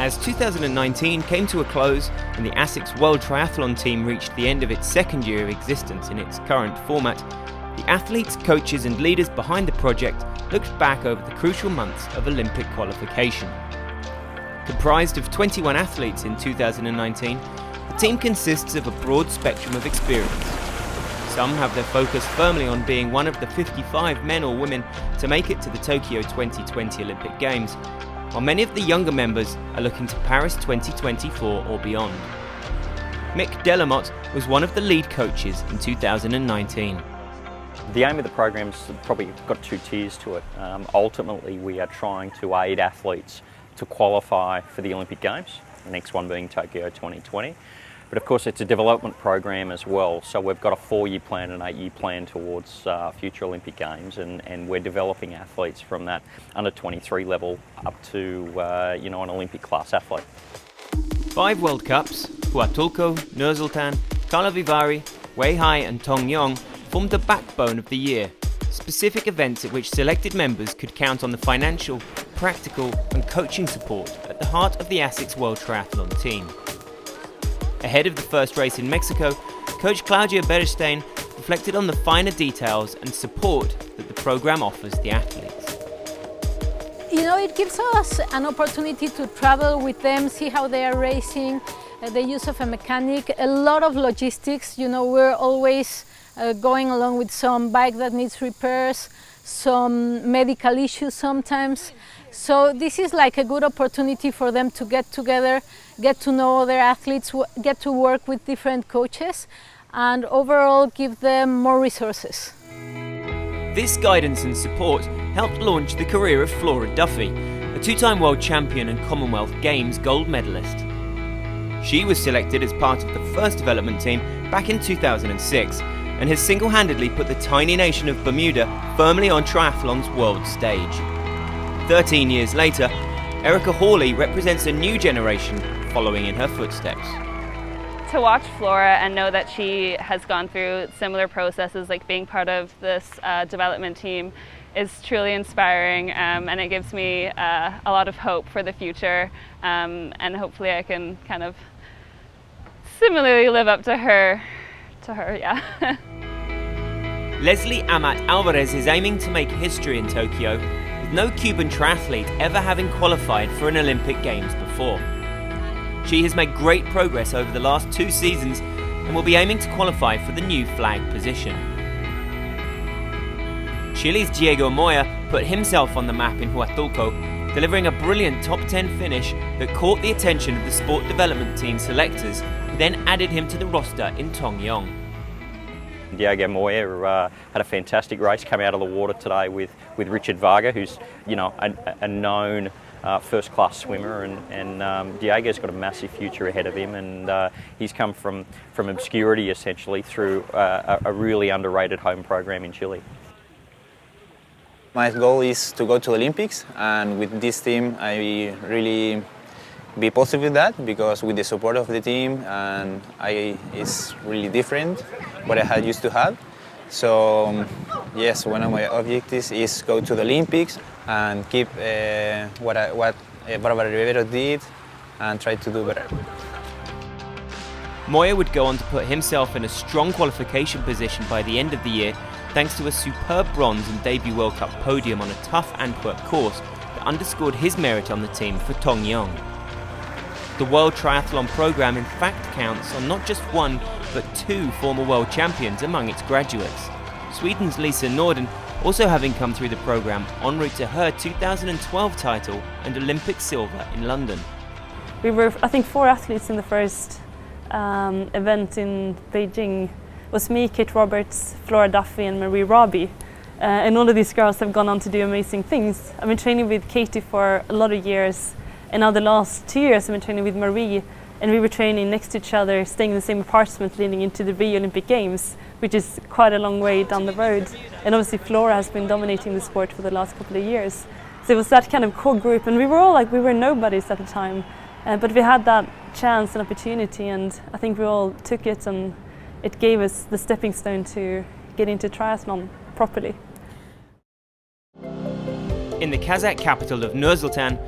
As 2019 came to a close and the ASICS World Triathlon Team reached the end of its second year of existence in its current format, the athletes, coaches and leaders behind the project looked back over the crucial months of Olympic qualification. Comprised of 21 athletes in 2019, the team consists of a broad spectrum of experience. Some have their focus firmly on being one of the 55 men or women to make it to the Tokyo 2020 Olympic Games, while many of the younger members are looking to Paris 2024 or beyond. Mick Delamotte was one of the lead coaches in 2019. The aim of the program's probably got two tiers to it. Ultimately, we are trying to aid athletes to qualify for the Olympic Games, the next one being Tokyo 2020. But of course it's a development program as well, so we've got a 4-year plan and 8-year plan towards future Olympic Games, and we're developing athletes from that under 23 level up to an Olympic class athlete. 5 World Cups, Huatulco, Nur-Sultan, Karlovy Vary, Weihai and Tongyong formed the backbone of the year, specific events at which selected members could count on the financial, practical and coaching support at the heart of the ASICS World Triathlon Team. Ahead of the first race in Mexico, Coach Claudia Berestein reflected on the finer details and support that the program offers the athletes. It gives us an opportunity to travel with them, see how they are racing, the use of a mechanic, a lot of logistics. We're always going along with some bike that needs repairs, some medical issues sometimes. So this is like a good opportunity for them to get together, get to know other athletes, get to work with different coaches, and overall give them more resources. This guidance and support helped launch the career of Flora Duffy, a 2-time world champion and Commonwealth Games gold medalist. She was selected as part of the first development team back in 2006 and has single-handedly put the tiny nation of Bermuda firmly on triathlon's world stage. 13 years later, Erica Hawley represents a new generation following in her footsteps. To watch Flora and know that she has gone through similar processes like being part of this development team is truly inspiring, and it gives me a lot of hope for the future, and hopefully I can kind of similarly live up to her, yeah. Leslie Amat Alvarez is aiming to make history in Tokyo, with no Cuban triathlete ever having qualified for an Olympic Games before. She has made great progress over the last 2 seasons and will be aiming to qualify for the new flag position. Chile's Diego Moya put himself on the map in Huatulco, delivering a brilliant top 10 finish that caught the attention of the sport development team selectors, who then added him to the roster in Tongyong. Diego Moya had a fantastic race, came out of the water today with Richard Varga, who's a known first-class swimmer, and Diego's got a massive future ahead of him, and he's come from obscurity essentially through a really underrated home program in Chile. My goal is to go to the Olympics, and with this team I really be positive with that, because with the support of the team and it's really different what I had used to have. So yes, one of my objectives is go to the Olympics and keep what Barbara Rivero did and try to do better. Moya would go on to put himself in a strong qualification position by the end of the year, thanks to a superb bronze and debut World Cup podium on a tough Antwerp course that underscored his merit on the team for Tongyong. The World Triathlon Programme in fact counts on not just 1 but 2 former world champions among its graduates. Sweden's Lisa Norden also having come through the programme en route to her 2012 title and Olympic silver in London. We were, I think, 4 athletes in the first event in Beijing. It was me, Kate Roberts, Flora Duffy and Marie Robbie. And all of these girls have gone on to do amazing things. I've been training with Katie for a lot of years, and now the last 2 years I've been training with Marie, and we were training next to each other, staying in the same apartment leading into the Rio Olympic Games, which is quite a long way down the road. And obviously Flora has been dominating the sport for the last couple of years. So it was that kind of core group, and we were all we were nobodies at the time. But we had that chance and opportunity, and I think we all took it, and it gave us the stepping stone to get into triathlon properly. In the Kazakh capital of Nur-Sultan,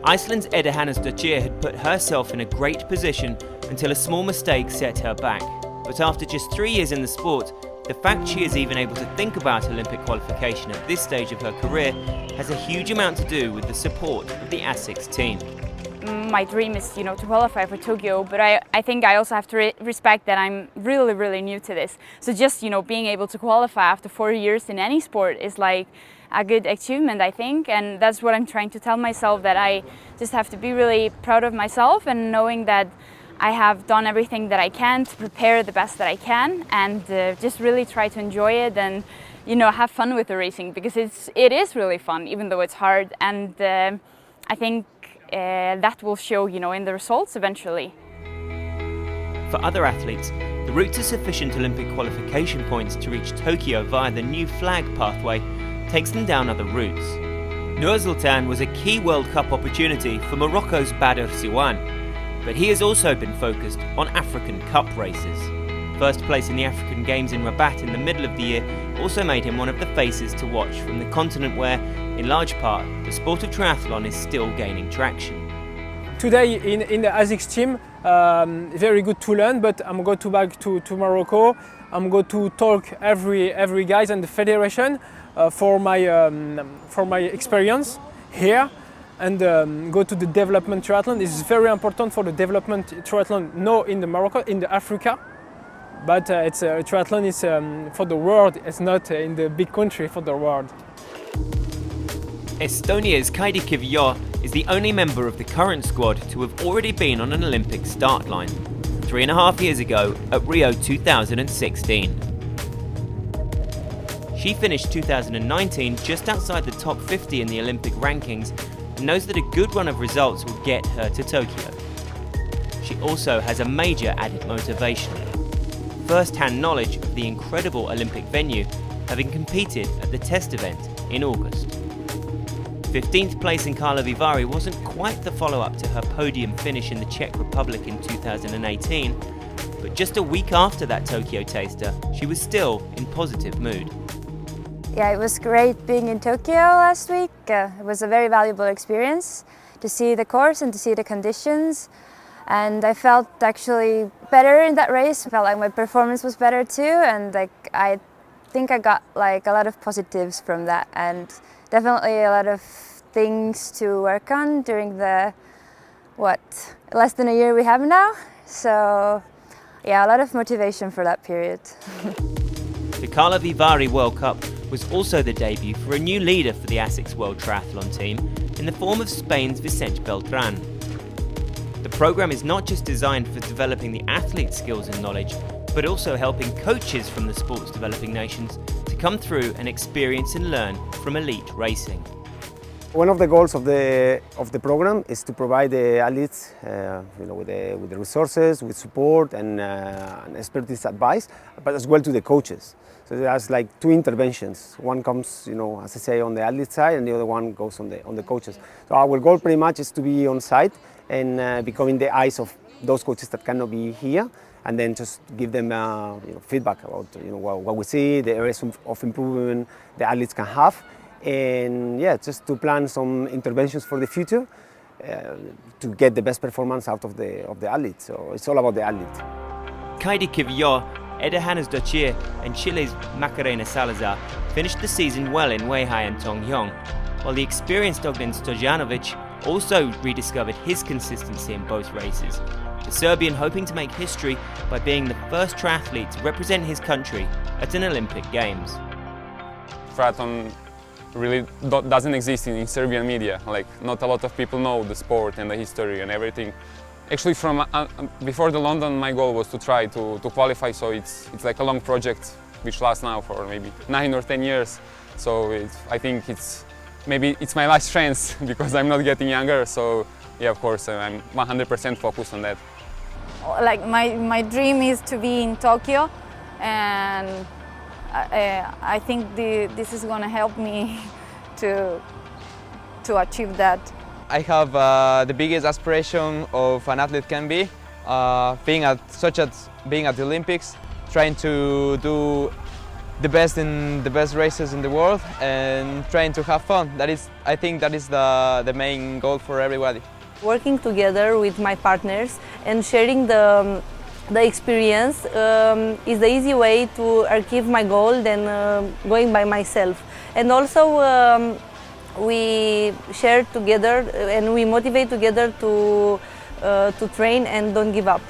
Iceland's Eda Hannesdottir had put herself in a great position until a small mistake set her back. But after just 3 years in the sport, the fact she is even able to think about Olympic qualification at this stage of her career has a huge amount to do with the support of the ASICS team. My dream is, to qualify for Tokyo, but I think I also have to respect that I'm really, really new to this. So just, being able to qualify after 4 years in any sport is like a good achievement, I think, and that's what I'm trying to tell myself, that I just have to be really proud of myself and knowing that I have done everything that I can to prepare the best that I can, and just really try to enjoy it and have fun with the racing, because it is really fun, even though it's hard, and I think that will show in the results eventually. For other athletes, the route to sufficient Olympic qualification points to reach Tokyo via the new flag pathway takes them down other routes. Nur Sultan was a key World Cup opportunity for Morocco's Badr Siwan, but he has also been focused on African Cup races. First place in the African Games in Rabat in the middle of the year also made him one of the faces to watch from the continent where, in large part, the sport of triathlon is still gaining traction. Today in the ASICS team, very good to learn, but I'm going to back to Morocco. I'm going to talk every guys and the federation for my experience here, and go to the development triathlon. This is very important for the development triathlon, not in the Morocco, in the Africa, but it's triathlon is for the world. It's not in the big country for the world. Estonia's Qaeda Kiveat is the only member of the current squad to have already been on an Olympic start line, 3.5 years ago at Rio 2016. She finished 2019 just outside the top 50 in the Olympic rankings and knows that a good run of results will get her to Tokyo. She also has a major added motivation: first-hand knowledge of the incredible Olympic venue, having competed at the test event in August. 15th place in Karlovy Vary wasn't quite the follow-up to her podium finish in the Czech Republic in 2018, but just a week after that Tokyo taster, she was still in positive mood. Yeah, it was great being in Tokyo last week. It was a very valuable experience to see the course and to see the conditions. And I felt actually better in that race. I felt like my performance was better too, and I think I got a lot of positives from that, and definitely a lot of things to work on during the less than a year we have now. So yeah, a lot of motivation for that period. The Karlovy Vary World Cup was also the debut for a new leader for the ASICS World Triathlon Team in the form of Spain's Vicente Beltran. The program is not just designed for developing the athlete's skills and knowledge, but also helping coaches from the sport's developing nations to come through and experience and learn from elite racing. One of the goals of the program is to provide the athletes, with the resources, with support and expertise advice, but as well to the coaches. So there's like two interventions. One comes, as I say, on the athlete side, and the other one goes on the coaches. So our goal pretty much is to be on site and becoming the eyes of those coaches that cannot be here, and then just give them feedback about what we see, the areas of improvement the athletes can have, and yeah, just to plan some interventions for the future to get the best performance out of the athlete. So it's all about the athlete. Qaeda Kiveat, Eda Hannesdottir and Chile's Macarena Salazar finished the season well in Weihai and Tongyong, while the experienced Ogden Stojanovic also rediscovered his consistency in both races, the Serbian hoping to make history by being the first triathlete to represent his country at an Olympic Games. Triathlon really doesn't exist in Serbian media. Not a lot of people know the sport and the history and everything. Actually, from before the London, my goal was to try to qualify. So it's like a long project, which lasts now for maybe 9 or 10 years. So I think maybe it's my last chance because I'm not getting younger. So yeah, of course, I'm 100% focused on that. My dream is to be in Tokyo, and I think this is going to help me to achieve that. I have the biggest aspiration of an athlete can be, being at the Olympics, trying to do the best in the best races in the world and trying to have fun. I think that is the main goal for everybody. Working together with my partners and sharing the experience is the easy way to achieve my goal than going by myself. And also we share together and we motivate together to train and don't give up.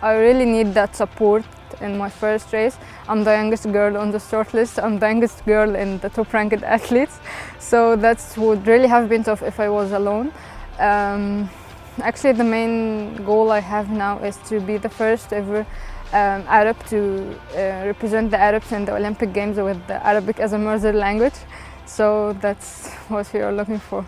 I really need that support in my first race. I'm the youngest girl on the short list. I'm the youngest girl in the top ranked athletes. So that would really have been tough if I was alone. Actually, the main goal I have now is to be the first ever Arab to represent the Arabs in the Olympic Games with the Arabic as a mother language. So that's what we are looking for.